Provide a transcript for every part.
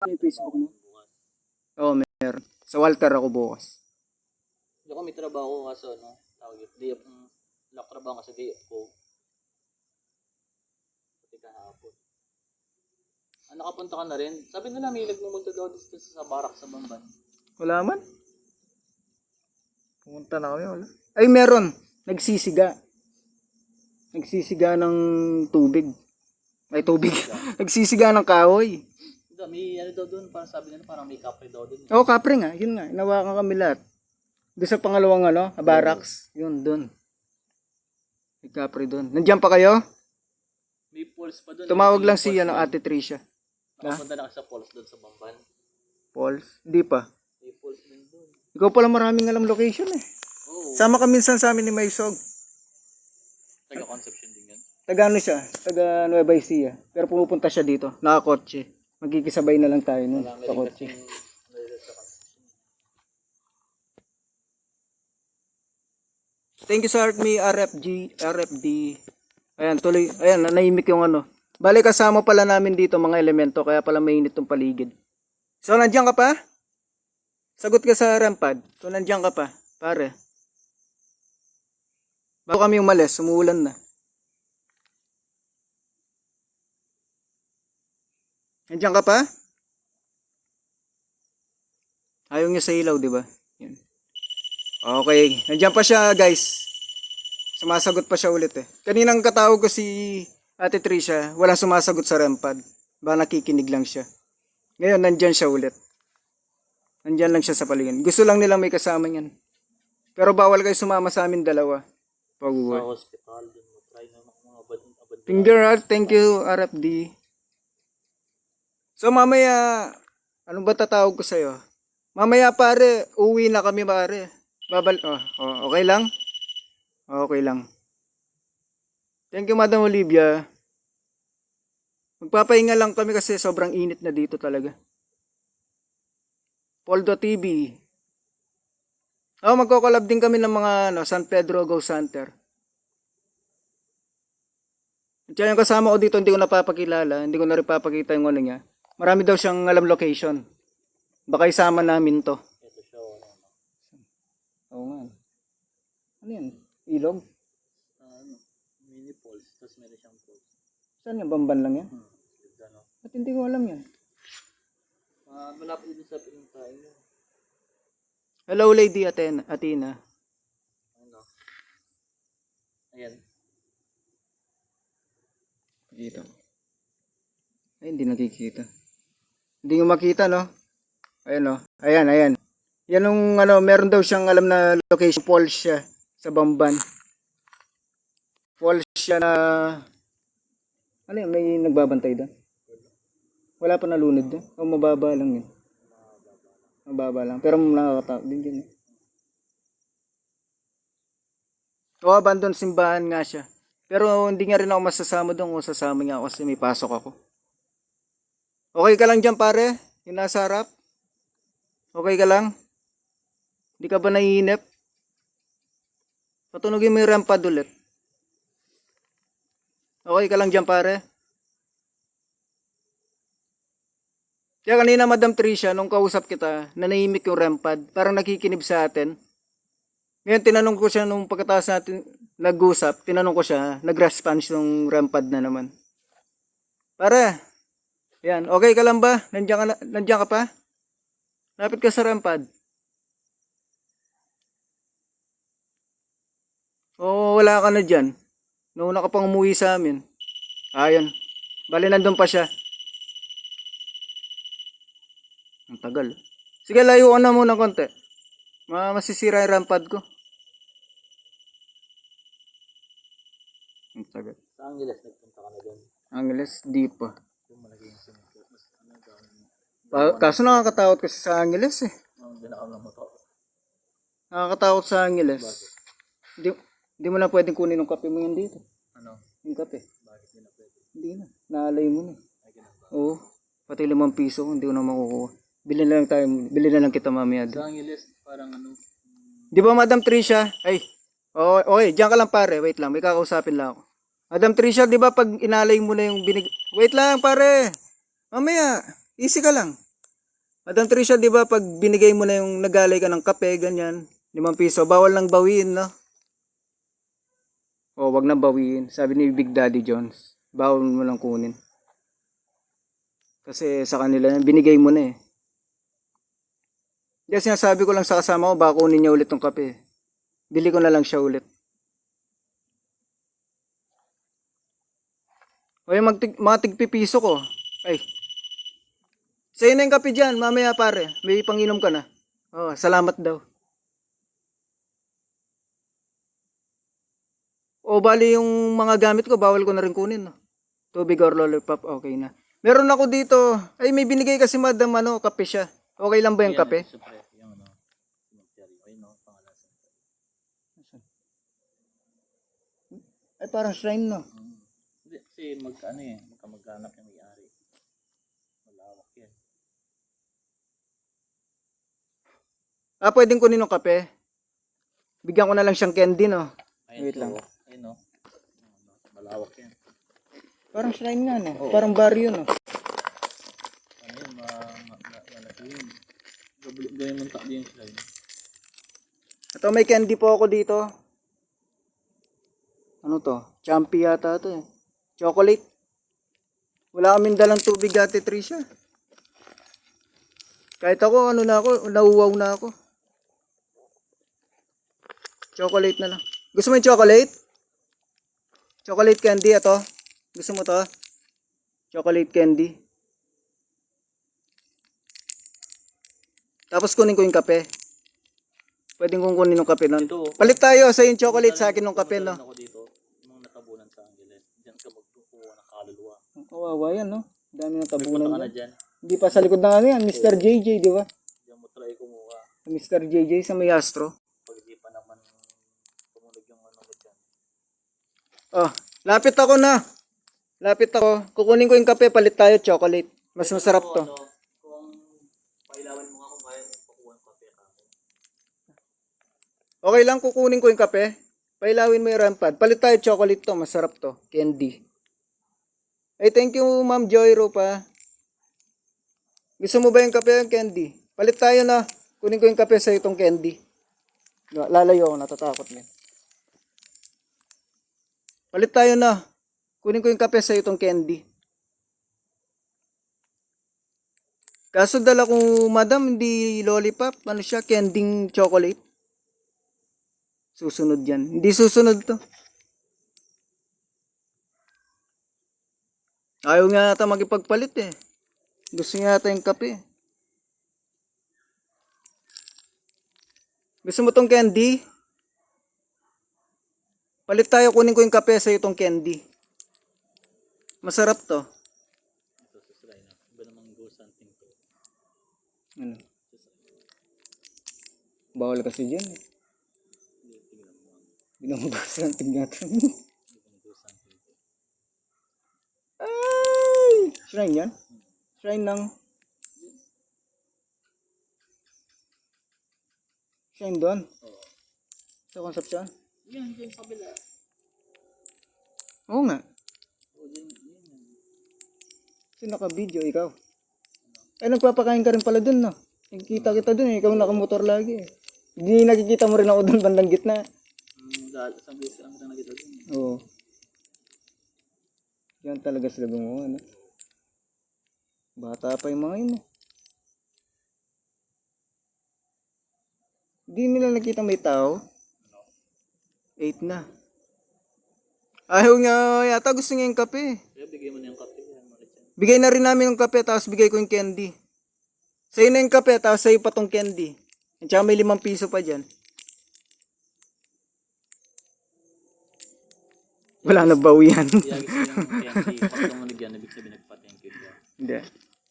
Yung Facebook mo? Oo, meron. Sa Walter ako bukas. Hindi ako may trabaho kaso tawag yun. Day off ng trabaho kasi day off ko. Pati kahapon. Nakapunta ka na rin? Sabi nila may nagmumunta daw dito sa barak sa Bamban. Wala man. Pumunta na kami, wala. Ay, meron. Nagsisiga. Nagsisiga ng tubig. Ay, tubig. Nagsisiga ng kahoy. May daw doon, parang sabi nila parang may kapre daw doon. Oo, kapre nga. Yun nga. Inawakan kami lahat. Doon sa pangalawang barracks. Yun, doon. May kapre doon. Nandiyan pa kayo? May falls pa doon. Tumawag lang si Ate Tricia. Nakapunta na ka sa falls doon sa Bamban. Falls? Hindi pa. May falls din doon. Ikaw pala maraming alam location eh. Oo. Sama ka minsan sa amin ni Maysog. Taga Concepcion din yan. Taga ano siya? Taga Nueva Ecija. Pero pumupunta siya dito. Nakakotse. Magkikisabay na lang tayo nun sa kotse. Thank you sa RFD. Ayan, tuloy. Ayan, naimik yung Bale, kasama pala namin dito mga elemento, kaya pala mainit tong paligid. So, nandiyan ka pa? Sagot ka sa rampad. So, nandiyan ka pa, pare. Bago kami umalis, umuulan na. Nandiyan ka pa? Ayaw niya sa ilaw, di ba? Yan. Okay, nandiyan pa siya, guys. Sumasagot pa siya ulit eh. Kaninang katawag ko si Ate Tricia, walang sumasagot sa rampad. Ba nakikinig lang siya. Ngayon, nandyan siya ulit. Nandyan lang siya sa paligid. Gusto lang nilang may kasama niyan. Pero bawal kayo sumama sa amin dalawa. Pag-uwi. Sa hospital, dun mo try na mga abad. Finger art, thank you RFD. So mamaya, anong ba tatawag ko sa'yo? Mamaya pare, uwi na kami pare. Okay lang? Okay lang. Thank you Madam Olivia. Magpapahinga lang kami kasi sobrang init na dito talaga. Poldo TV. Magko-collab din kami ng mga San Pedro Ghost Hunter. At yung kasama ko dito, hindi ko napapakilala. Hindi ko na rin papakita yung niya. Marami daw siyang alam location. Baka isama namin to. Ito siya, Oo nga. Ano yan? Ilog? mini falls, tapos meron siyang falls. Saan yung Bamban lang yan? Ganda, no? At hindi ko alam yan. Malapit din sa pinuntahin mo. Hello Lady Athena. Ano? Ayan. Dito. Ay, hindi nakikita. Hindi ko makita, no? Ayan, Ayan. Yan yung, meron daw siyang alam na location. Falls siya sa Bamban. Falls siya na... Ano yun? May nagbabantay doon? Wala pa nalunod doon? O mababa lang yun? Mababa lang. Pero nakakatakot din dyan. Abandon simbahan nga siya. Pero hindi nga rin ako masasama doon kung sasama niya ako kasi may pasok ako. Okay ka lang dyan pare? Yung nasa harap? Okay ka lang? Hindi ka ba naiinip? Patunogin mo yung rampad ulit. Okay ka lang dyan pare? Kaya kanina Madam Tricia, nung kausap kita, nanahimik yung rampad. Parang nakikinib sa atin. Ngayon tinanong ko siya nung pagkatapos natin nag-usap, tinanong ko siya, nag-response yung rampad na naman. Pare, yan, okay ka lang ba? Nandiyan ka pa? Lapit ka sa rampad. Oo, wala ka na dyan. Nauna ka pang umuwi sa amin. Ayun. Bali, nandun pa siya. Ang tagal. Sige, layo ko na muna konti. Masisira yung rampad ko. Ang tagal. Sa Angeles, nagpunta ka na doon. Angeles, di pa. Yung malagay yung sinito. Mas Kaso nakakatakot kasi sa Angeles eh. Hindi na ako motor. Nakakatakot sa Angeles. Hindi mo na pwedeng kunin yung kape mo yan dito. Ano? Yung kape. Bakit hindi na pwede? Hindi na. Naalay mo na. Ay, ganun ba? Oo. Pati 5 piso, hindi ko na makukuha. Bili na lang kita mamaya. Sa Angeles, parang Di ba Madam Tricia? Ay. Okay, diyan ka lang pare. Wait lang, may kakausapin lang ako. Madam Tricia, di ba pag inalay mo na yung Wait lang pare. Mamaya, easy ka lang. Madam Tricia, di ba, pag binigay mo na yung nagalay ka ng kape, ganyan, 5 piso, bawal nang bawiin, no? O, wag na bawiin. Sabi ni Big Daddy Jones, bawal mo lang kunin. Kasi sa kanila, binigay mo na eh. Kaya sinasabi ko lang sa kasama ko, baka kunin niya ulit ng kape. Bili ko na lang siya ulit. O yung mga tigpipiso ko. Ay, sa'yo na yung kape dyan, mamaya pare. May panginom ka na. Oh, salamat daw. O bali yung mga gamit ko, bawal ko na rin kunin. No? Tubig or lollipop, okay na. Meron ako dito, ay may binigay kasi madam, kape siya. Okay lang ba yung kape? Siyempre, yung ayun no, pangalasan. Ay parang shrine no. Hindi, kasi magkamag-anak yung may-ari. Malawak yan. Ah, pwedeng kunin ng kape. Bigyan ko na lang siyang candy no. Ayun, Wait lang. Ayun no. Malawak yan. Parang shrine nga no. Parang barrio no. Ano yun, malaki yun. Gawin mong takdi yung slide. Ito may candy po ako dito. Ano to? Champi yata to eh. Chocolate. Wala kaming dalang tubig Ate Tricia. Kahit ako, nauwaw na ako. Chocolate na lang. Gusto mo yung chocolate? Chocolate candy, ito. Gusto mo to? Chocolate candy. Tapos kunin ko yung kape. Pwedeng kong kunin yung kape nun. Ito, Palit tayo sa yung chocolate sa akin ng kape, no? ako dito, nung natabunan sa Angeles, diyan ka magkukuha ng kaluluwa. Ang kawawa yan, no? Dami ng May punta tabunan ka na yan. dyan. Hindi pa sa likod ng ano yan, Mr. JJ, di ba? Diyan mo try kumuha. Mr. JJ sa may Astro. Pag di pa naman tumunog yung ano mo dyan. Oh, lapit ako na. Lapit ako. Kukunin ko yung kape, palit tayo chocolate. Mas masarap to. Kung pailawan mo nga kung kaya mo pakuha ng kape ka. Okay lang, kukunin ko yung kape. Pailawin mo yung rampad. Palit tayo chocolate to, masarap to. Candy. Ay, thank you, Ma'am Joy Rupa. Gusto mo ba yung kape o yung candy? Palit tayo na. Kunin ko yung kape sa itong candy. Lalayo ako, natatakot na. Palit tayo na. Kunin ko yung kape sa itong candy. Kaso dala ko, madam, hindi lollipop. Ano siya? Candy chocolate. Susunod yan. Hindi susunod to. Ayaw nga ata magipagpalit eh. Gusto niya ata yung kape. Gusto mo tong candy? Palit tayo, kunin ko yung kape sa itong candy. Masarap to. Ito sa slide na. Iba namang go something to. Ano? Bawal kasi dyan eh. Binamagasan ang tingatan. Go something to. Ay! Shrine yan? Shrine ng... Shrine doon? Oo. Sa Concepcion? Yan, dyan sa kabila. Oo nga. Oo, dyan, yan. Kasi naka-video, ikaw. Ay, nagpapakain ka rin pala dun, no? Nakikita kita dun eh. Ikaw nakamotor lagi eh. Hindi nakikita mo rin ako dun bandang gitna. Isang beses lang kita nakita dun. Oo. Yan talaga sila gumawa, no? Bata pa yung mga yun eh. Hindi nila nakita may tao. 8 na. Ayaw nga yata, gusto niya yung kape. Kaya bigay mo na yung kape. Yan, Marichan. Bigay na rin namin yung kape, tapos bigay ko yung candy. Sa'yo na yung kape, tapos sa'yo pa tong candy. At saka may 5 piso pa dyan. Wala na bawian. Kaya gusto yung candy. Pag tumunog yan, ibig sabihin nagpa-thank you ka. Hindi.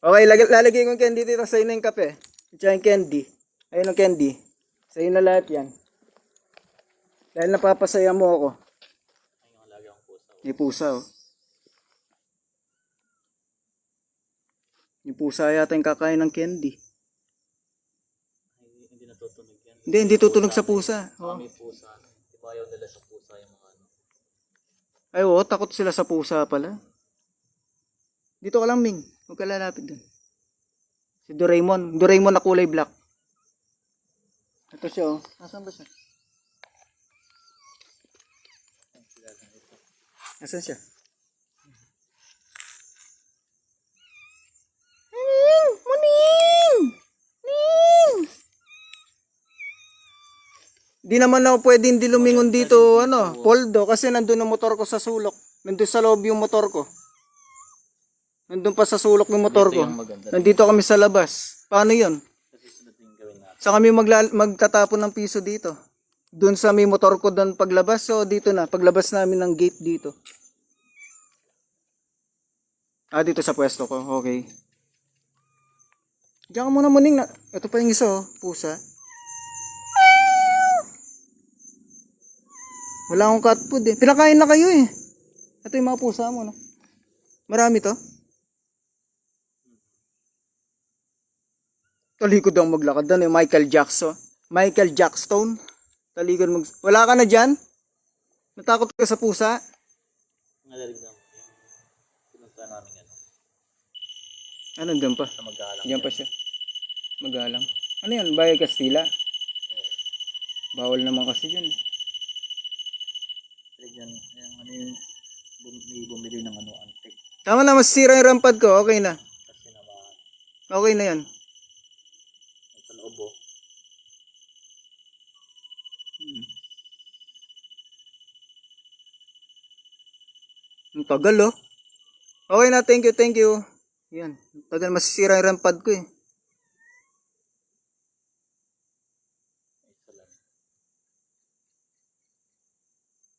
Okay, lalagay ko yung candy dito. Sa'yo na yung kape. At saka yung candy. Ayun ang candy. Sa'yo na lahat yan. Dahil napapasaya mo ako. Ay, yung alaga ang pusa. May pusa oh. Yung pusa yata yung kakain ng candy. Ay, hindi natutunog yan. Hindi tutunog sa pusa. Baka may pusa. Di ba ayaw nila sa pusa yung mga ano. Ay oo, takot sila sa pusa pala. Dito ka lang, Ming. Huwag ka lalapit dun. Si Doraemon. Doraemon na kulay black. Ito siya oh. Nasaan ba siya? Nasaan siya? Muning! Di naman ako pwedeng di lumingon dito, poldo, kasi nandun ang motor ko sa sulok. Nandun sa loob yung motor ko. Nandun pa sa sulok yung motor ko. Nandito kami sa labas. Paano yun? Sa kami magtatapon ng piso dito. Doon sa may motor ko doon paglabas. So dito na, paglabas namin ng gate dito. Dito sa pwesto ko. Okay. Diyan ka muna muning na. Ito pa yung isa oh, pusa. Wala akong cat food eh. Pinakain na kayo eh. Ito yung mga pusa mo no. Marami to. Talikod daw maglakad doon eh. Michael Jackson. Michael Jackson. Talikod Wala ka na dyan? Natakot ka sa pusa? Nadalig na. Pinunta namin ano. Ano dyan pa? Sa Magalang. Dyan pa siya. Magalang. Ano yan? Bayan Castilla? Bawal naman kasi dyan. Yan, ano yung may bumili ng ano, antik. Tama na, masisira yung rampad ko. Okay na. Kasi naman, Okay na yan. sa loob oh. Ang tagal oh. Okay na, thank you. Yan. Ang tagal, masisira yung rampad ko eh.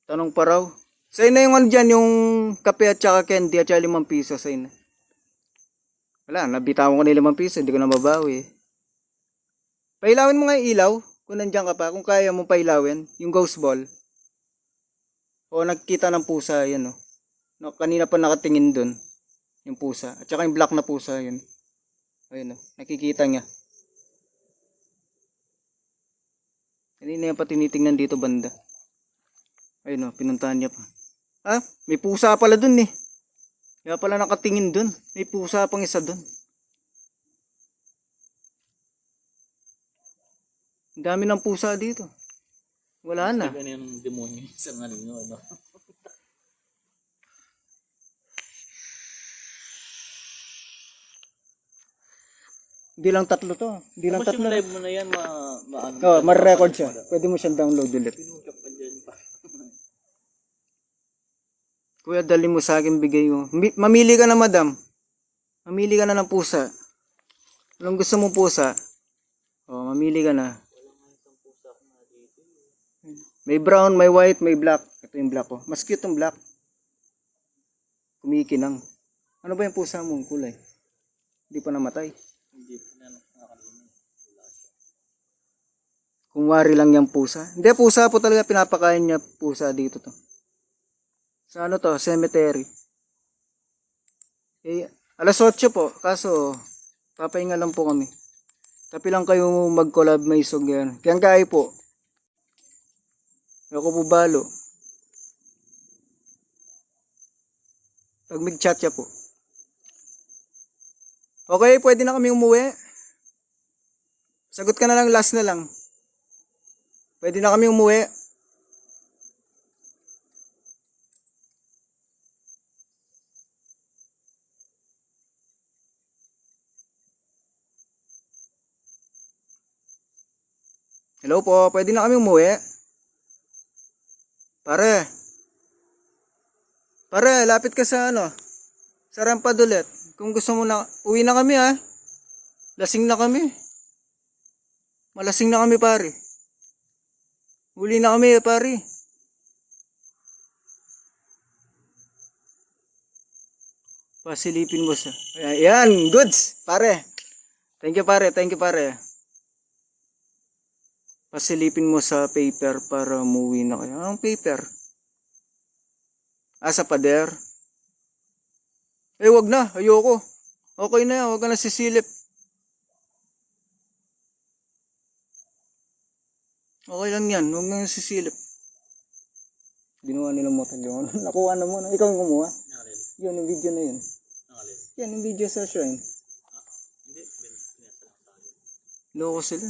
Tanong pa raw. Sa'yo na yung ano dyan, yung kape at saka candy at saka 5 piso sa'yo na. Wala, nabitawan ko na 5 piso, hindi ko na mabawi. Pailawin mo nga yung ilaw, kung nandiyan ka pa, kung kaya mo pailawin, yung ghost ball. O nagkita ng pusa, yan o. No, kanina pa nakatingin dun, yung pusa. At saka yung black na pusa, yun. Ayun o, nakikita niya. Kanina yan pa tinitingnan dito banda. Ayun o, pinuntahan niya pa. May pusa pala dun eh. Kaya pala nakatingin dun. May pusa pang isa dun. Ang dami ng pusa dito. Wala na. Ano yung demonyo sa ano. Hindi lang 3 to. Hindi lang Tapos 3. yung live mo na yan, ano. Oh, ma-record siya. Pwede mo siyang download ulit. Pinukap pa dyan pa. Kuya, dali mo sa akin, bigay mo. Mamili ka na, madam. Mamili ka na ng pusa. Anong gusto mong pusa? Oh, mamili ka na. May brown, may white, may black. Ito yung black ko. Mas cute yung black. Kumikinang. Ano ba yung pusa mong kulay? Hindi pa namatay. Hindi na nakakalimutan. Kung wari lang yung pusa. Hindi, pusa po talaga pinapakain niya pusa dito to. Sa ano to? Cemetery. Alas 8 po. Kaso, papahinga lang po kami. Tapi lang kayo mag-collab may isog yan. Kaya kaya po. Ako po balo. Pag mag-chat siya po. Okay, pwede na kami umuwi. Sagot ka na lang, last na lang. Pwede na kami umuwi. Hello po, pwede na kami umuwi. Pare. Pare, lapit ka sa ano. Sa rampad ulit. Kung gusto mo na, uwi na kami ha. Lasing na kami. Malasing na kami pare. Uli na kami pare. Pasilipin mo sa. Ayan, goods, pare. Thank you pare. Pasilipin mo sa paper para umuwi na kayo. Anong paper? Sa pader. Wag na. Ayoko. Okay na yan. Wag ka na sisilip. Okay lang yan. Wag na sisilip. Ginawa nilang motor yun. Nakuha na mo. Ikaw yung kumuha? Yun, yung video na yun. Yan, yung video sa shrine. Hindi. Loko sila.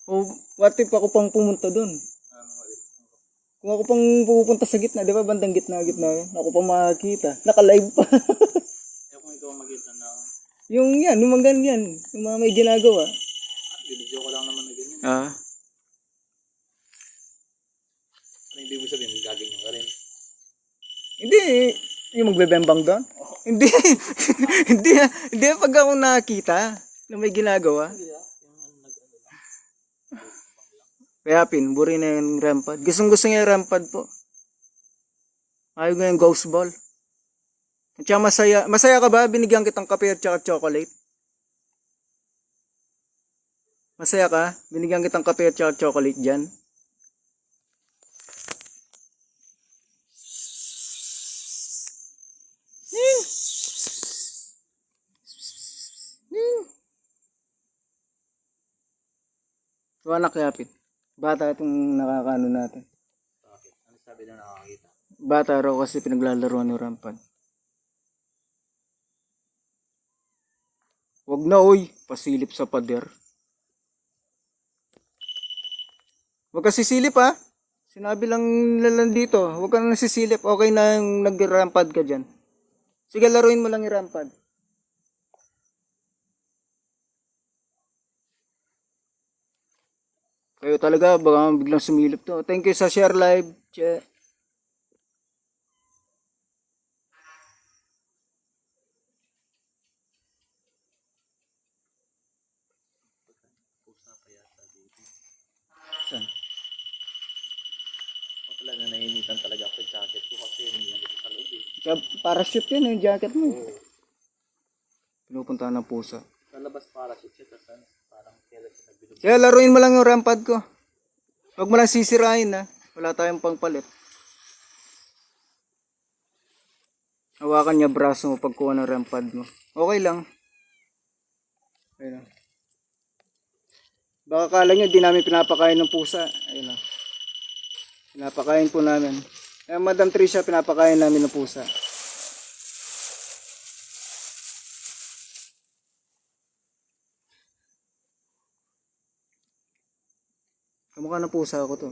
O, what if ako pang pumunta doon? Kung ako pang pupunta sa gitna, di ba? Bandang gitna yun. Ako pang makakita. Naka-live pa. Kung ikaw makita na, yung mga ganyan. Yung mga may ginagawa. video ko lang naman na ganyan. Ah. Ano hindi mo sabihin, gaganyan ka rin? Hindi. Yung magbebembang doon? Hindi. Hindi pag ako nakakita na may ginagawa. Kaya pinburi na yung rampad. Gusto niya yung rampad po. Ayaw nga yung ghost ball. At saka masaya. Masaya ka ba? Binigyan kitang kape at saka chocolate. Masaya ka? Binigyan kitang kape at saka chocolate dyan. So anak yapit. Bata itong nakakaano natin. Bakit? Ano sabi na nakakita? Bata raw kasi pinaglalaroan ng rampad. Wag na oy, pasilip sa pader. Wag ka sisilip ha. Sinabi lang nila dito, wag ka na nasisilip. Okay na yung nag-rampad ka dyan. Sige, laruin mo lang yung rampad. Kayo talaga, baka biglang sumilip to. Thank you sa share live. Che. Pusa pa yata dito. Saan? Ako talaga nainitan talaga ako sa jacket ko kasi hindi ko sa loob eh. Parachute yun, yung jacket mo. Oo. Pinupuntahan ng pusa. Sa labas para siya, tapos ano, parang kailan siya nagbilog. Kaya laruin mo lang yung rampad ko. Huwag mo lang sisirain ha. Wala tayong pangpalit. Hawakan niya braso mo pagkuha ng rampad mo. Okay lang. Ayun lang. Baka kala nyo di namin pinapakain ng pusa. Ayun lang. Pinapakain po namin. Eh, Madam Tricia, pinapakain namin ng pusa. Kamukha ng pusa ako to.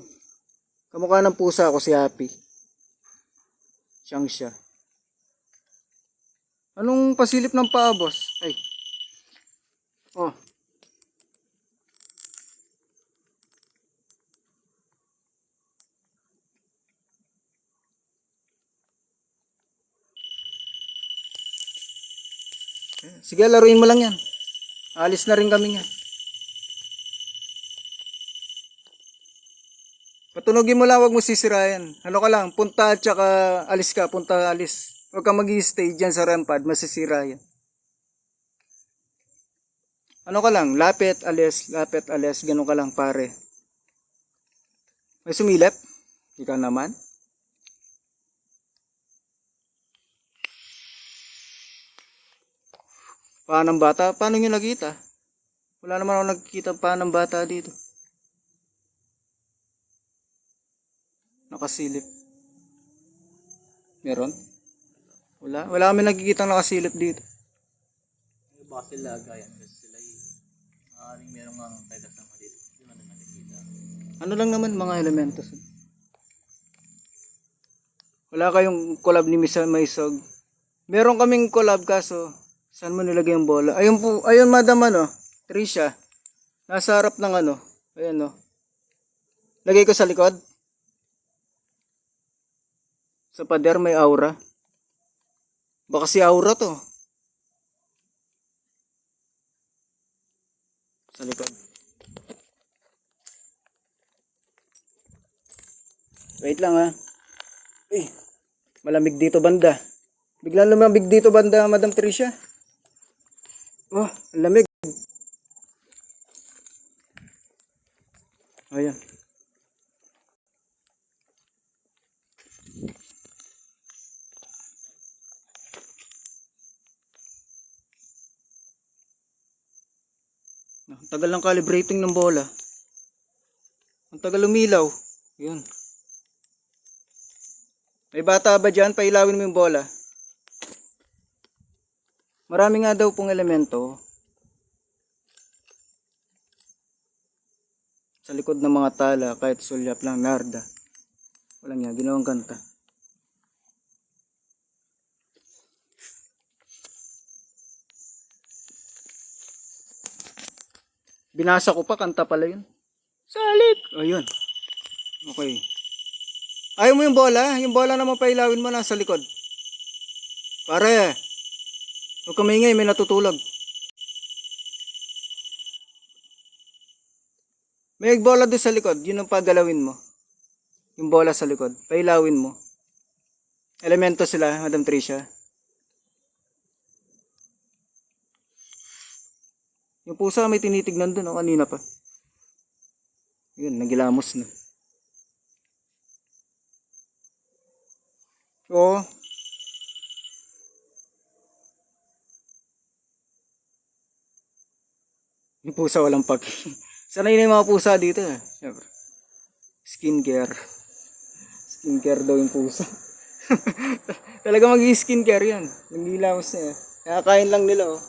Kamukha ng pusa ako si Happy. Siyang siya. Anong pasilip ng paa, boss? Ay. Oh. Sige, laruin mo lang yan. Alis na rin kami nga. Patunogin mo lang, wag mo sisirayan. Ano ka lang, punta at saka alis ka, punta alis. Huwag ka mag-i-stay dyan sa rampad, masisira yan. Ano ka lang, lapit, alis, ganun ka lang pare. May sumilip? Ikaw naman. Paano ng bata? Paano nyo nakita? Wala naman ako nakikita paano ng bata dito. Nakasilip. Meron? Wala? Wala kami nakikita nakasilip dito. Baka sila agayan kasi sila yung maaaring merong mga tayo kasama dito. Hindi man na nakikita. Ano lang naman mga elementos. Wala kayong collab ni Miss Maisog. Meron kaming collab kaso saan mo nilagay yung bola? Ayun po, ayun madam ano, Tricia. Nasa harap ng ano. Ayun no. Lagay ko sa likod. Sa pader may aura. Baka si aura to. Sa likod. Wait lang ha. Uy, malamig dito banda. Biglang lumamig dito banda, Madam Tricia. Oh, ang lamig. Ayan. Ang tagal ng calibrating ng bola. Ang tagal lumilaw. Yun. May bata ba dyan? Pailawin mo yung bola. Marami nga daw pong elemento. Sa likod ng mga tala, kahit sulyap lang, narda. Walang yan, ginawang kanta. Binasa ko pa, kanta pala yun. Salik! O yun. Okay. Ayaw mo yung bola? Yung bola naman pailawin mo nasa likod. Pare, huwag ka maingay, may natutulog. May bola doon sa likod, yun ang pagalawin mo. Yung bola sa likod, pailawin mo. Elemento sila, Madam Tricia. Yung pusa may tinitignan doon, kanina pa. Yun, nagilamos na. Oo. Yung pusa walang pag. Sanay na yung mga pusa dito eh. Siyempre. Skincare. Skincare daw yung pusa. Talaga mag-skincare yan. Nagilamos na eh. Nakakain lang nila oh.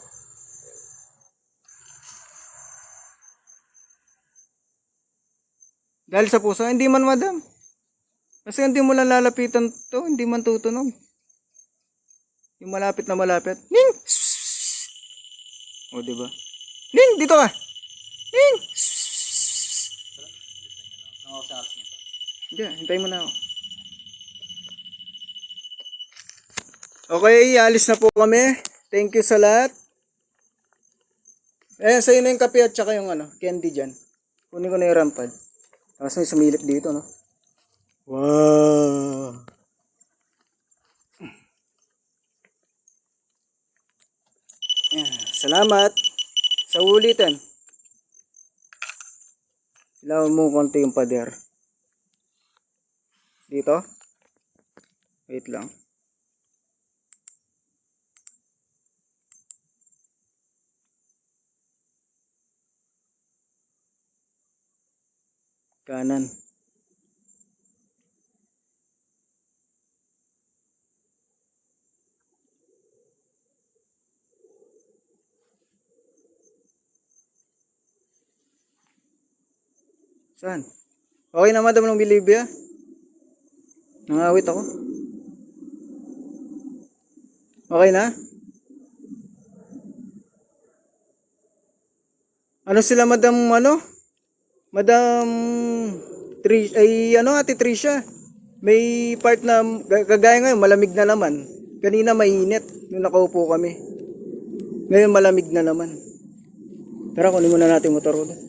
Dahil sa pusa, hindi man madam. Kasi hindi mo lang lalapitan to, hindi man tutunog. Yung malapit na malapit. Ning! O, diba? Ning! Dito ka! Ning! Hindi, hintayin mo na ako. Okay, alis na po kami. Thank you sa lahat. Sa'yo na yung kape at saka yung candy dyan. Kunin ko na yung rampad. Tapos may sumilip dito, no? Wow! Ayan, salamat sa ulitin. Ilawan mo konti yung pader. Dito? Wait lang. Kanan. Saan? Okay na madam ng Bilibia? Nangawit ako. Okay na? Ano sila madam Madam Ate Tricia. May part na kagaya ngayon malamig na naman. Kanina mainit nung nakaupo kami. Ngayon malamig na naman. Tara kunin muna natin motor ko doon.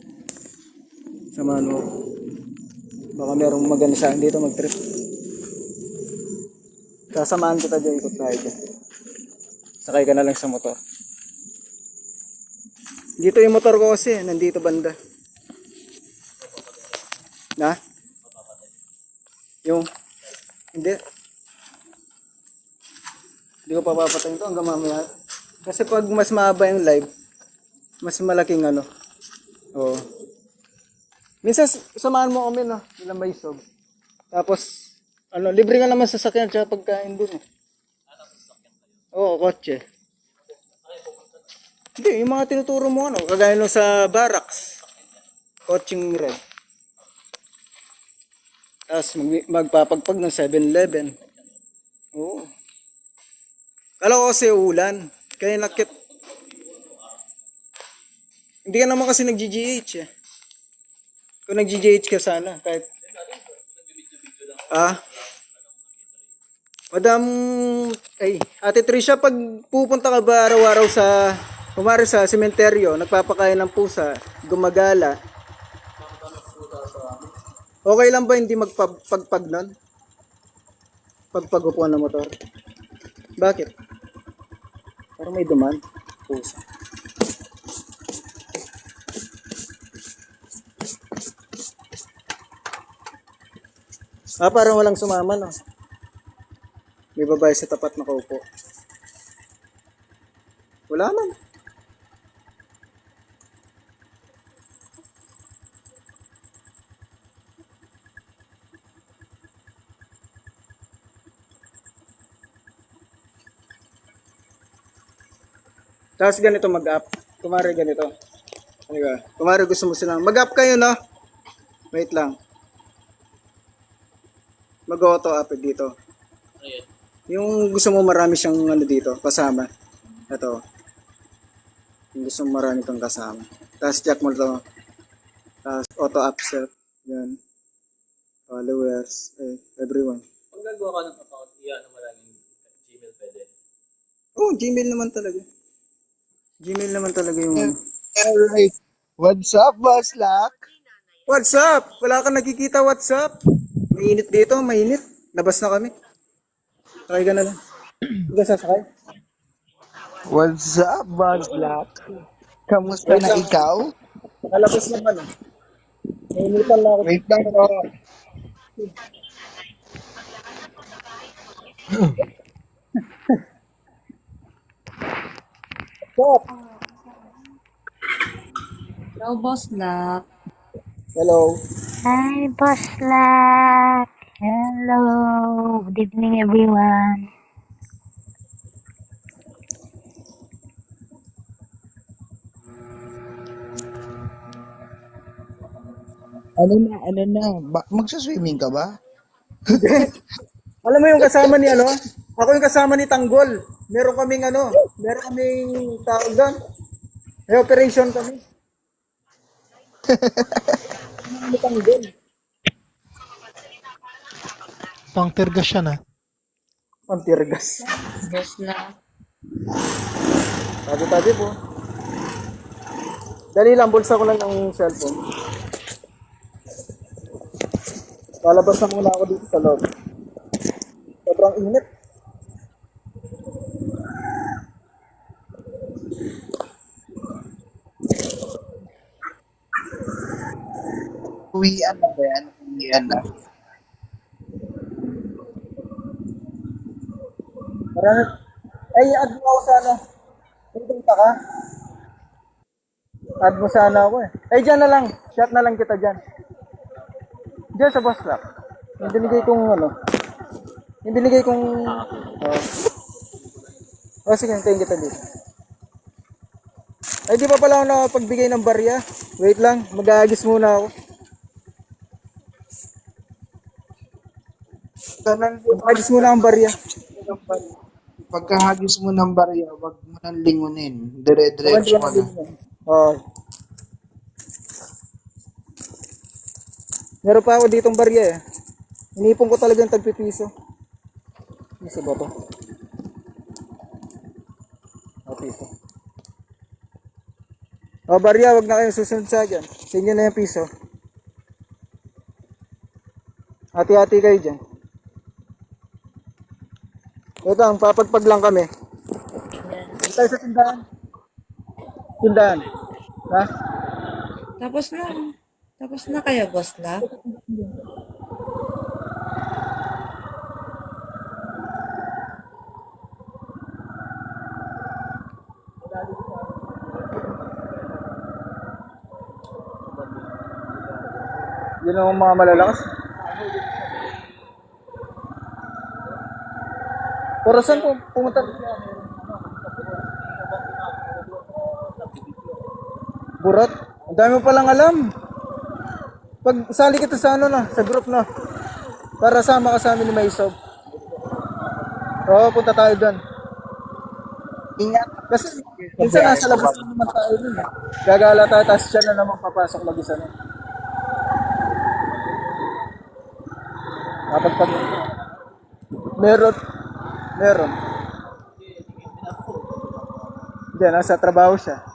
Samahan mo. Baka merong maganda sa dito mag-trip. Sasamahan kita dyan, ikot tayo dyan. Sakay ka na lang sa motor. Dito yung motor ko kasi, nandito banda. Na? Yung? Hindi. Hindi ko papapatayin ito hanggang mamaya. Kasi pag mas mahaba yung live, mas malaking Oo. Minsan samahan mo kami ilang may sob. Tapos libre nga naman sa sasakyan tsaka pagkain dun eh. Oo, kotse. Hindi, yung mga tinuturo mo kagaya nung sa barracks. Coaching red. Tapos magpapagpag ng 7-Eleven. Oo. Kala ko kasi ulan. Kaya nakit. Hindi ka naman kasi nag-GGH eh. Kung nag-GGH ka sana, kahit... Madam... Ate Tricia, pag pupunta ka ba araw-araw kumari sa sementeryo, nagpapakain ng pusa, gumagala, okay lang ba hindi magpagpag nun? Pagpagupuan ng motor? Bakit? Parang may duman. Pusa. Parang walang sumama, no? May babae sa tapat na kaupo. Wala man. Tapos ganito mag-up. Kumari ganito. Kumari gusto mo silang mag-up kayo, no? Wait lang. Mag-auto up dito. Ayun. Yung gusto mo marami siyang ano dito, kasama. Ito. Yung gusto mo marami kang kasama. Tapos check mo to. Tapos auto upset. Yan. Followers. Everyone. Pag nagawa ka ng account, iyan mo lang yung Gmail pwede. Oh, Gmail naman talaga. Gmail naman talaga yung ano. Alright. What's up, Boss Lock? What's up? Wala kang nakikita, what's up? Mainit dito, mainit. Labas na kami. Sakay ka na lang. Hindi ka sasakay? What's up, Boss Lock? Kamusta Wait na lang. ikaw? Nalabas naman. Nainitan lang ako. Wait lang, bro. Stop. Hello, Boss Luck. Hello. Hi, Boss Luck. Hello. Good evening, everyone. Ano na? Magsaswimming ka ba? Alam mo yung kasama ni ano? Ako yung kasama ni Tanggol. Meron kaming ano, meron kaming tawag doon. May operation kami. Ni Tanggol. Pangtirgas siya na. Pantirgas. Boss Luck. Tabi-tabi po. Dali lang, bulsa ko lang ng cellphone. Lalabas na muna ako dito sa loob. Sobrang init. Uwian na ba yan? Uwian na. Marami. Ay, add mo ako sa ano. Pupunta ka. Add mo sana ako eh. Ay, dyan na lang. Shot na lang kita dyan. Dyan sa bus stop. Yung binigay kong ano. Yung binigay kong... Oh, sige, hintayin kita dito. Ay, di pa pala ako nakapagbigay ng barya. Wait lang, mag-aagis muna ako. Mag-aagis muna ang barya. Pagkahagis mo ng barya, wag mo nang lingunin. Dire-diretso mo na. Oh. Meron pa ako ditong barya eh. Inipon ko talaga yung tagpipiso. Piso ba to? Oh, piso. Oh, barya, wag na kayong susunod sa akin. Sa inyo na yung piso. Hati-hati kayo dyan. Ito lang, papagpag lang kami. Dito tayo sa tindahan. Tindahan. Ha? Tapos na. Tapos na kayo, Boss Luck. Yun ang mga malalakas. Pero saan po pumunta? Burat? Ang dami mo palang alam. Pag sali kita sa ano na, sa group na. Para sama ka sa amin ni Maisob. Oo, punta tayo doon. Ingat. Kasi minsan nasa labas na naman tayo dun. Gagala tayo, tapos siya na naman papasok mag-isa na. Dapat pag... Meron. Meron. Hindi, nasa trabaho siya.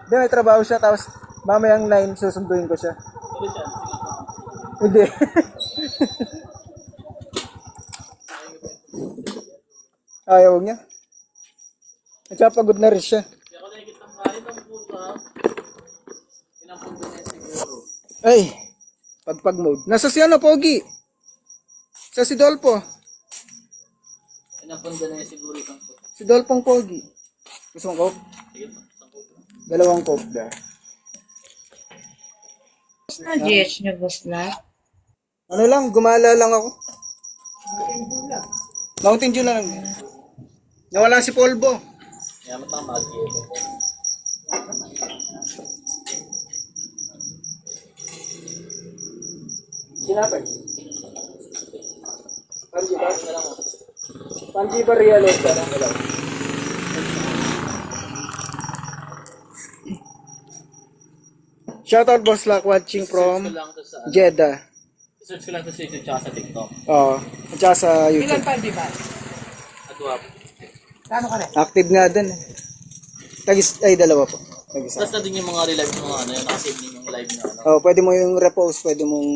Hindi, may trabaho siya, tapos mamayang 9 susunduin ko siya. Hindi. Ayaw niya. At saka pagod na rin siya. Kaya ako nakikita ng kain ng puta. Pinapunta niya siguro. Ay, pagpag mode. Nasa si ano, Pogi? Sa si Dolpo. Pinapunta niya siguro itong puta. Si Dolpong Pogi. Gusto mong coke? Sige pa, isang puta. Dalawang coke da. Tapos na GH niyo, Boss Luck. Ano lang, gumala lang ako. Mountain Dew lang. Nawala si Polvo. Kaya matang mag-iito. Sinapay. Panji ba? Panji ba realize ka? Shoutout Boss Luck watching Search ko from lang to sa, Jeddah. search ko lang to sa YouTube tsaka sa TikTok. Oo. At saka sa Ilan YouTube. pa, di ba? At wap. Kano ka na? Active nga din eh. Ay, dalawa po. Tag-isa. Tapos na din yung mga relive ng mga ano yun. Nakasave din yung live na ano. Oh, pwede mo yung repost, pwede mong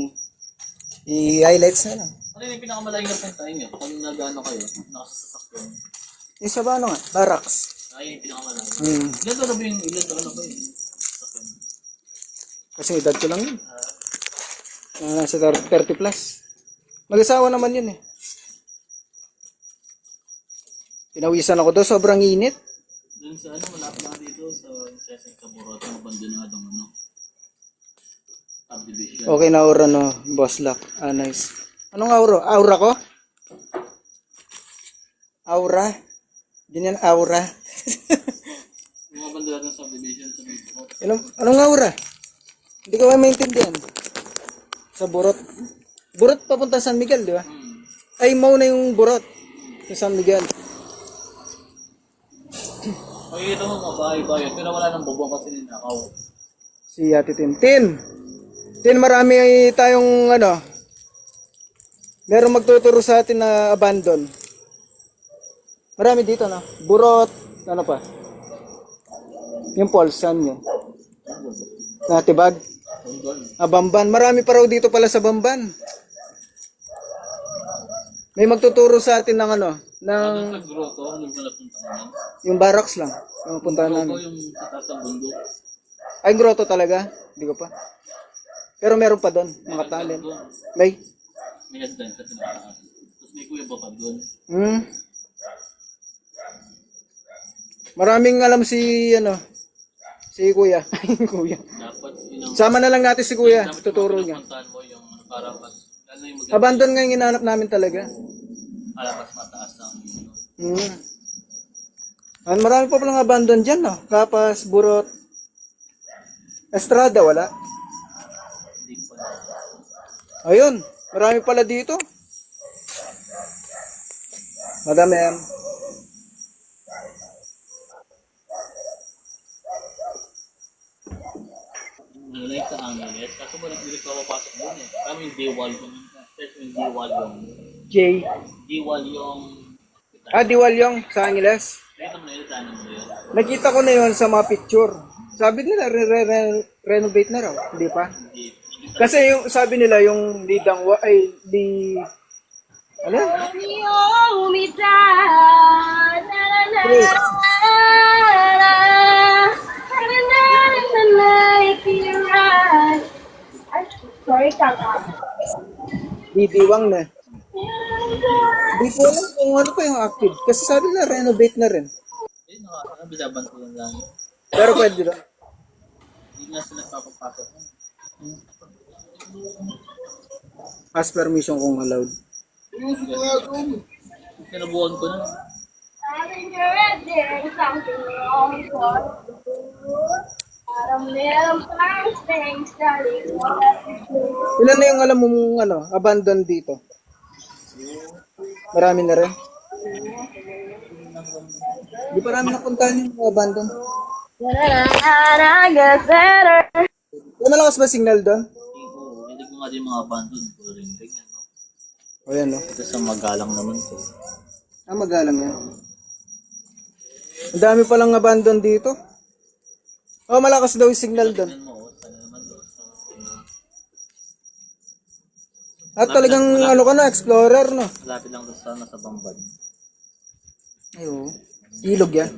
i-highlights na lang. Ano yung pinakamalayong na puntahin nyo? Kung nag-ano kayo, nakasasakyan. Yung sa ano nga, barracks. Ay, yung pinakamalayong. Hmm. Ilan to na ba yung ilan to ano ba yun? Sasakyan. Kasi edad ko lang yun. Nasa 30 plus. Mag-asawa naman yun eh. Pinawisan ako doon, sobrang init. Doon sa ano, malapit lang dito sa Seseng Caborota, abandonadong ano. Subdivision. Okay na aura no, Boss Luck. Ah, nice. Anong aura? Aura ko? Aura? Ganyan aura. Yung abandonadong subdivision sa Bicol. Anong aura? Hindi ko kayo maintindihan. Sa Burot. Burot papunta San Miguel, di ba? Ay, mau na yung Burot. Sa San Miguel. Makikita mo mga bahay-bahay, pero wala nang bubong kasi ninakaw. Si Ate Tintin. Tin, marami tayong ano. Meron magtuturo sa atin na abandon. Marami dito, no? Burot. Ano pa? Yung Polsan yun. Natibag. Bamban. Marami pa raw dito pala sa Bamban. May magtuturo sa atin ng ano, ng Sa grotto, ano ba napunta namin? yung barracks lang. Yung puntahan Grotto namin. yung sa taas ng bundok. Ay, grotto talaga? Hindi ko pa. Pero meron pa doon, mga talent. Doon, May? may hagdan sa pinakataas. Tapos may kuya ba pa doon? Hmm. Maraming alam si, ano, si Kuya. Kuya. Dapat yun ang Sama na lang natin si Kuya. dapat Tuturo yung niya. pinupuntahan mo yung para mas ano yung maganda Abandon nga yung hinahanap namin talaga. para mas mataas ang ano. Hmm. Marami pa palang abandon dyan, no? Kapas, Burot. Estrada, wala. Hindi ko pa Ayun, marami pala dito. Madam M. nilay sa Angeles. Kaso ba hindi ka papasok doon eh. Kami yung D-wall yung yung D-wall yung J. D-wall yung Diwalyong sa Angeles. nakita mo na yun, daanan mo yun. Nakita ko na yun sa mga picture. Sabi nila, renovate na raw. Hindi pa. Hindi. Kasi yung sabi nila, yung di dangwa, ay di... Ano? Please. Sorry, Kaka. Di diwang na. Di ko alam kung ano pa yung active. Kasi sabi nila, renovate na rin. Eh, binaban ko lang. Pero pwede lang. Hindi nga sila papapasok. Ask permission kung allowed. Kinabuhan ko na. Ilan na yung alam mong ano, abandon dito? Marami na rin. Di pa namin napuntahan yung mga abandon. May malakas ba signal doon? Hindi ko nga din mga abandon. Puro ring-ring. Ano? O yan no. Ito sa magalang naman to. Magalang yan. Ang dami palang abandon dito. Oh, malakas daw yung signal doon. Tingnan mo, sana naman to. At talagang ano ka na, explorer no. Malapit lang to sana sa Bamban. Ayo. Ilog yan.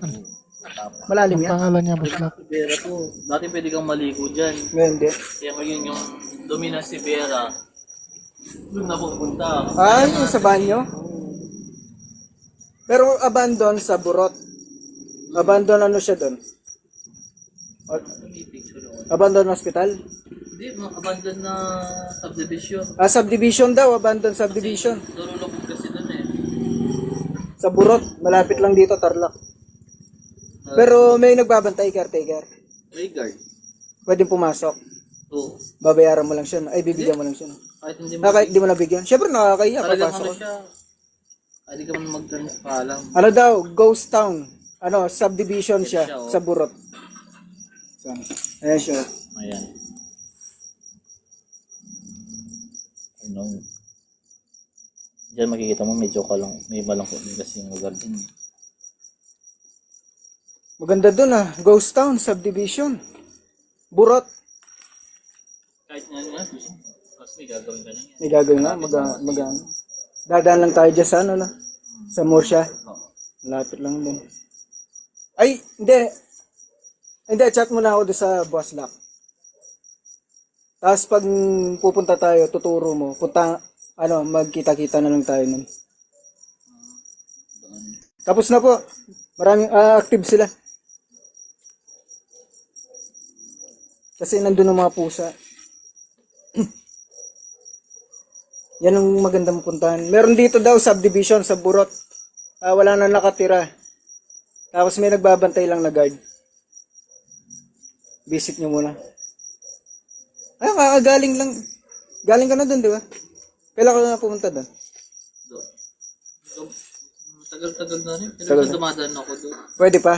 Malalim Ang yan. pangalan niya, Boss Luck. Sibera po. Dati pwede kang maligo dyan. Ngayon di. Kaya ngayon yung dumi ng Sibera, doon na pupunta. Ah, yung sa banyo? Pero abandon sa Burot. Abandon ano siya doon? May picture ako. Abandon hospital? Hindi, mga abandon na subdivision. Ah, subdivision daw. Abandon subdivision. Lulubog kasi doon eh. Sa Burot. Malapit lang dito, Tarlac. Pero may nagbabantay, caretaker. May guard. Pwedeng pumasok. Oo. Babayaran mo lang siya. Ay, bibigyan mo lang siya. Kahit hindi mo, Kahit di mo nabigyan. Siyempre nakakahiya. talagang Papasok ano ko. siya. Kahit di ka man mag-turns pa lang. Ano daw? Ghost Town. Ano, subdivision siya siya, oh. sa Burot. Saan? Ayan siya. Ayan. Ano? Diyan makikita mo medyo kalong, may malangkot din kasi yung lugar din. Maganda dun ah. Ghost Town, subdivision. Burot. Kahit nga, mas may gagawin ka na yan. May gagawin nga. Dadaan lang tayo dyan sa ano na. Sa Morsha. Malapit lang din. Ay, hindi. Hindi, chat muna ako doon sa Boss Lock. Tapos pag pupunta tayo, tuturo mo. Magkita-kita na lang tayo nun. Tapos na po. Maraming active sila. Kasi nandun ang mga pusa. Yan ang magandang puntahan. Meron dito daw subdivision sa Burot. Wala na nakatira. Tapos may nagbabantay lang na guard. Visit nyo muna. Ay, kakagaling lang. Galing ka na doon, di ba? Kailan ka na pumunta doon? Tagal-tagal na rin. Pero Tagal na. dumadaan ako doon. Pwede pa.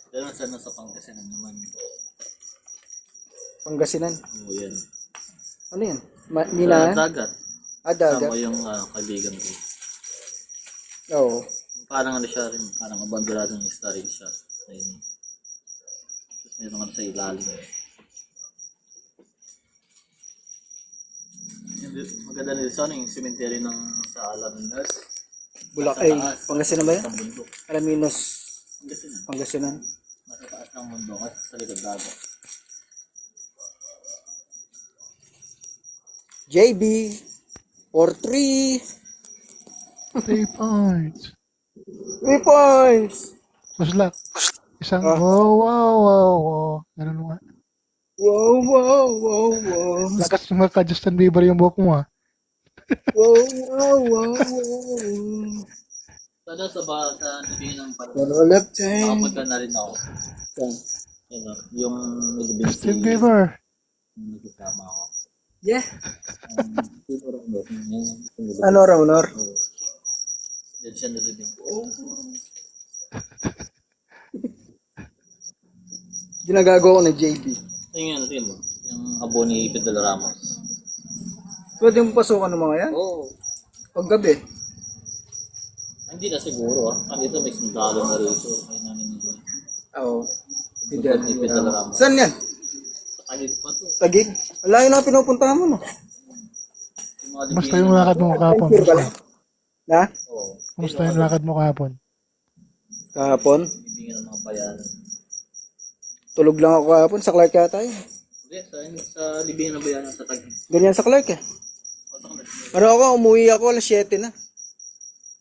Pero sana sa Pangasinan naman. Pangasinan. Oo, yan. Ano yan? Sa Mina? dagat. Dagat. Tama yung kaibigan ko. Oo. Parang ano siya rin, parang abandoradong isla rin siya. Ayun. Tapos meron ano sa ilalim. Maganda nila sa ano yung cemetery ng sa Alaminos. Bulacay. Sa taas. Pangasinan ba yan? Sa bundok. Alaminos. Pangasinan. Pangasinan. Nasa taas ng mundo kasi sa likod dagat. JB. For 3. 3 points. 3 points. Boss Lock. Isang wow. Ganun nga. Wow. Lakas ng mga Justin Bieber yung buhok mo ah. Wow. Sana sa nabingin ng All of time. nakapunta na rin ako. Yun, yung nagibing si Justin Bieber. nagkasama ako. Yeah. Siguro ko Ano, Raunor? yan siya nalibing. Ginagago ko na JB. Tingnan mo. Yung abo ni Fidel Ramos. Pwede mo pasukan ng mga yan? Oo. Paggabi. Hindi na siguro ah. Andito may sundalo na rito. May naninigay. Oo. Fidel ni Fidel Ramos. Saan yan? Sa kanil pa to. Tagig? Wala yun na pinupuntahan mo, no? Yung mga Kamusta libingan yung lakad mo kahapon? Boss Lock? Na? Oo. Kamusta yung lakad mo kahapon? Kahapon? Libingan ng mga bayanan. Tulog lang ako kahapon. Sa Clark yata yun. Hindi, sa libingan ng bayanan sa Taguig. Ganyan sa Clark eh. Ano ako, umuwi ako alas 7 na.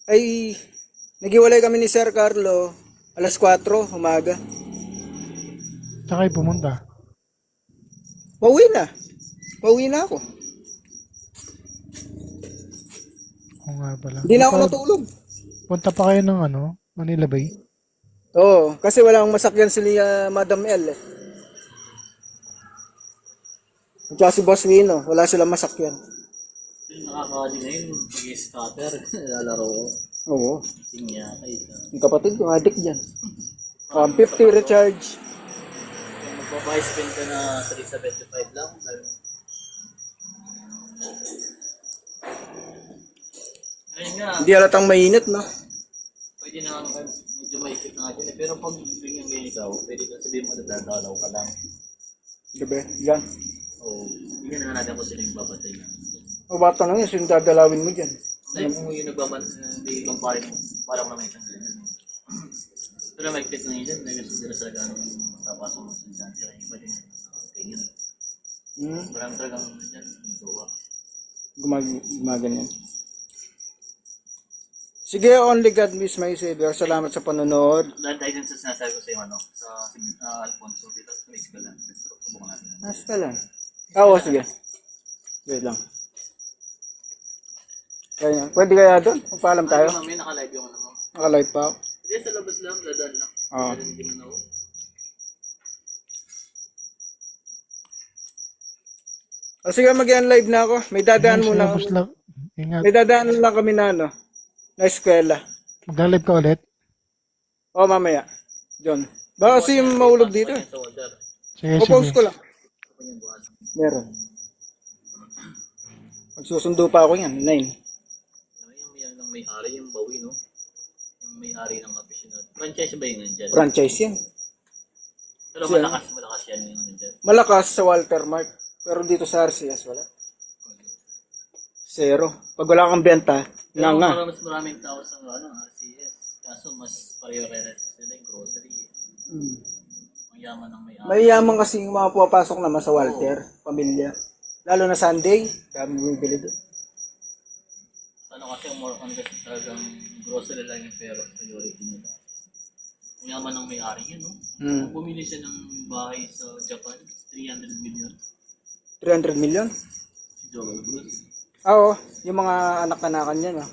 Ay, nagiwalay kami ni Sir Carlo alas 4 umaga. Tsaka pumunta. Pauwi na ako. Oo nga pala. Hindi na ako natulog. Punta pa kayo ng Manila Bay? Oo, kasi walang masakyan si Madam L eh. At saka si Boss Wino, wala silang masakyan. Yung nakakali ngayon, mag-scatter, lalaro ko. Oo. Tingya, ay Yung kapatid ko, addict dyan. 50 recharge. Kung magbabuy spend ka na 375 lang, sabi mo. Ngayon nga, Hindi halatang mainit, no? pwede na nga medyo maikit na nga dyan eh. Pero pag bigyan ngayon ikaw, pwede ka sabihin mo na dadalaw ka lang. Gabi, yan. O, bigyan na nga natin kung sino yung babatay lang. O bata lang yan, sino dadalawin mo dyan? Dahil kung yung nagbabantay, hindi lang parang naman isang ganyan. Pero maikit na yun, dahil gusto nila sa gano'n matapasok mo sa dyan. Kaya iba din ganyan. Marami talagang dyan, yung gawa. Gumaganyan. Sige, only God is my Savior. Salamat sa panonood. Dahil din sa sinasabi ko sa iyo, sa Alfonso, dito sa Mexico lang. Subukan natin. Hasta lang. Oo, sige. Wait lang. Kaya, pwede kaya doon? Pagpaalam tayo? May naka-live yung ano mo. Naka-live pa ako. Hindi, sa labas lang, dadaan lang. Oo. Hindi mo na. O sige, mag-live na ako. May dadaan Ingat, muna boss ako. lang. Ingat. May dadaan lang kami na ano, na eskwela. Mag-live ka ulit? O mamaya. John. Baka kasi maulog dito. Sa order. Sige, Popost sige. ko lang. Meron. Magsusundo pa ako yan. 9. Yung may-ari, yung bawi, no? Yung may-ari ng aficionado. Franchise ba yun nandyan? Franchise yan. Pero Siya. malakas yan yung nandyan. Malakas sa Walter Mart. Pero dito sa RCS wala. 0. Pag wala kang benta, Pero nga. mas maraming tao sa RCS. Kaso mas prioritize sila yung grocery. Ang yaman ng may-ari. May yaman kasi yung mga pumapasok naman sa Walter, pamilya. Lalo na Sunday, dami bumibili doon. Ano kasi more on kasi talagang grocery lang yung pero priority nila. Ang yaman ng may-ari yun, no? Kung bumili siya ng bahay sa Japan, 300 million. 300 million? Si Joel Bruce. Oo, yung mga anak-anakan niya. No?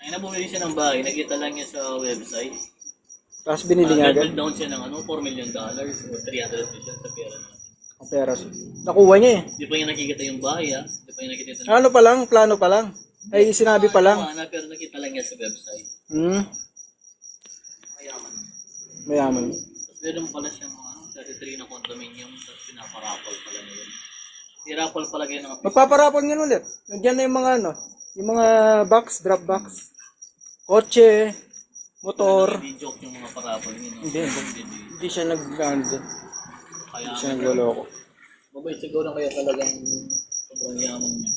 Ay na bumili siya ng bahay, nakita lang niya sa website. Tapos binili niya agad. Down siya ng $4 million o 300 million sa pera natin. Ang pera. Nakuha niya eh. Di pa niya nakikita yung bahay, ha? Di pa niya nakikita Ano pa lang, plano pa lang. Ay, sinabi pa lang. Pero nakita lang niya sa website. Mayaman. Mayaman. Tapos meron pala siyang mga 33 na condominium, tapos pinaparapol pala niya yun. Tirapol pala yun ng Magpaparapon yan ulit. Nandiyan na yung mga ano, yung mga box, drop box. Kotse, motor. Hindi joke yung mga parapol niya. No? Hindi. Hindi siya nag-ano. Kaya Hindi siya nagloloko. mabait siguro kaya talagang sobrang yaman niya.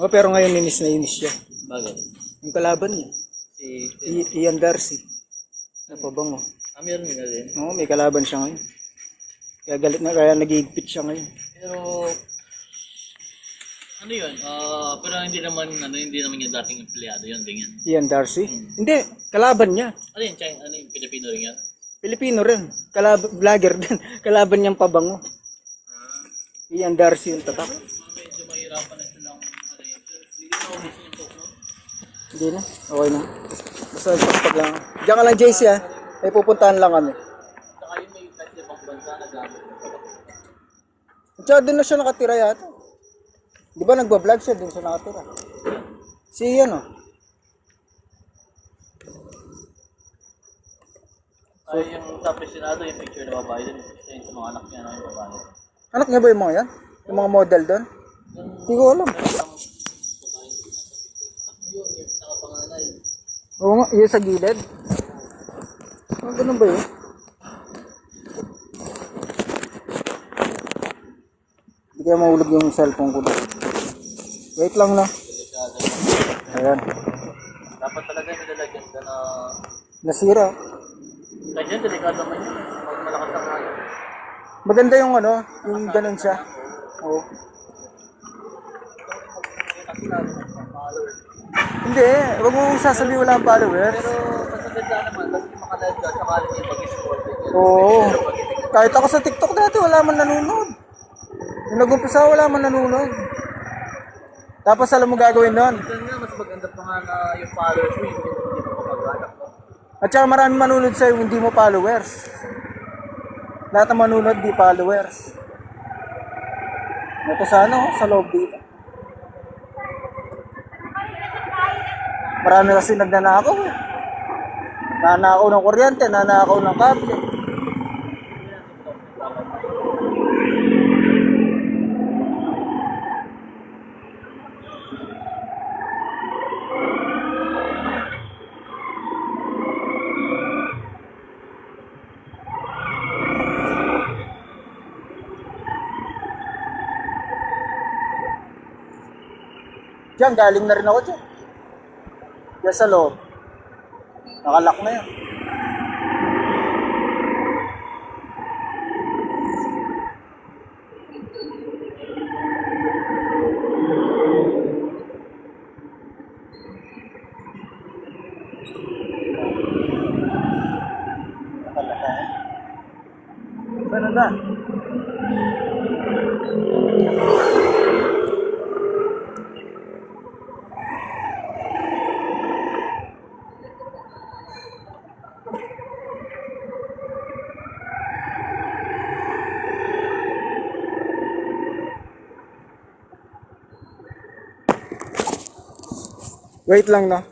Oh, pero ngayon inis na inis siya. Bakit? Yung kalaban niya. Ian Darcy. Napabango. Meron nga din. Oo, may kalaban siya ngayon. Kaya galit na, kaya nag-iigpit siya ngayon. Pero ano yun? Pero hindi naman yung dating empleyado yun, din yan. Ian Darcy? Hindi, kalaban niya. Ano yun, China? Ano yung Pilipino rin yan? Pilipino rin. Vlogger din. Kalaban niyang pabango. Ian Darcy yung tatak. Medyo mahirapan na silang ano yun. Hindi na ako gusto yung post, no? Hindi na. Okay na. Basta pag lang. Diyan ka lang, JC ha. May pupuntahan lang kami. Saka yung may kahit ibang bansa na gamit. Tsaka doon na siya nakatira yata. Di ba nagbablog siya? Doon siya nakatira. Si Ian oh. Ay, yung sa aficionado, yung picture na babae din, yung sa mga anak niya, yung babae. Anak niya ba yung mga yan? Yung mga model doon? Hindi ko alam. Yun, yung pinakapanganay. Oo nga, yun sa gilid. Ah, ganun ba yun? Hindi kaya mahulog yung cellphone ko doon. Wait lang na. Delikado. Ayan. Dapat talaga nilalagyan ka na... Nasira. Kahit yun, delikado man yun. Pag malakas ang hangin. Maganda yung ano, yung ganun siya. Oo. Hindi, wag mo sasabihin wala ang followers. Pero mas maganda naman, kasi makalive ka, sakali niya pag-sport. Oo. Kahit ako sa TikTok dati, wala man nanonood. Yung nag-umpisa, wala man nanonood. Tapos alam mo gagawin nun. Minsan nga, mas maganda pa nga na yung followers mo, hindi mo mapag-anak mo. At saka marami manunod sa'yo, hindi mo followers. Lahat ng manunod, di followers. Ito sa ano, sa loob dito. Marami kasi nagnanakaw eh. Nanakaw ng kuryente, nanakaw ng kable. Diyan, galing na rin ako dyan. Diyan sa loob. Nakalak na yan. Nakalak na yan. Saan na? Wait lang, no?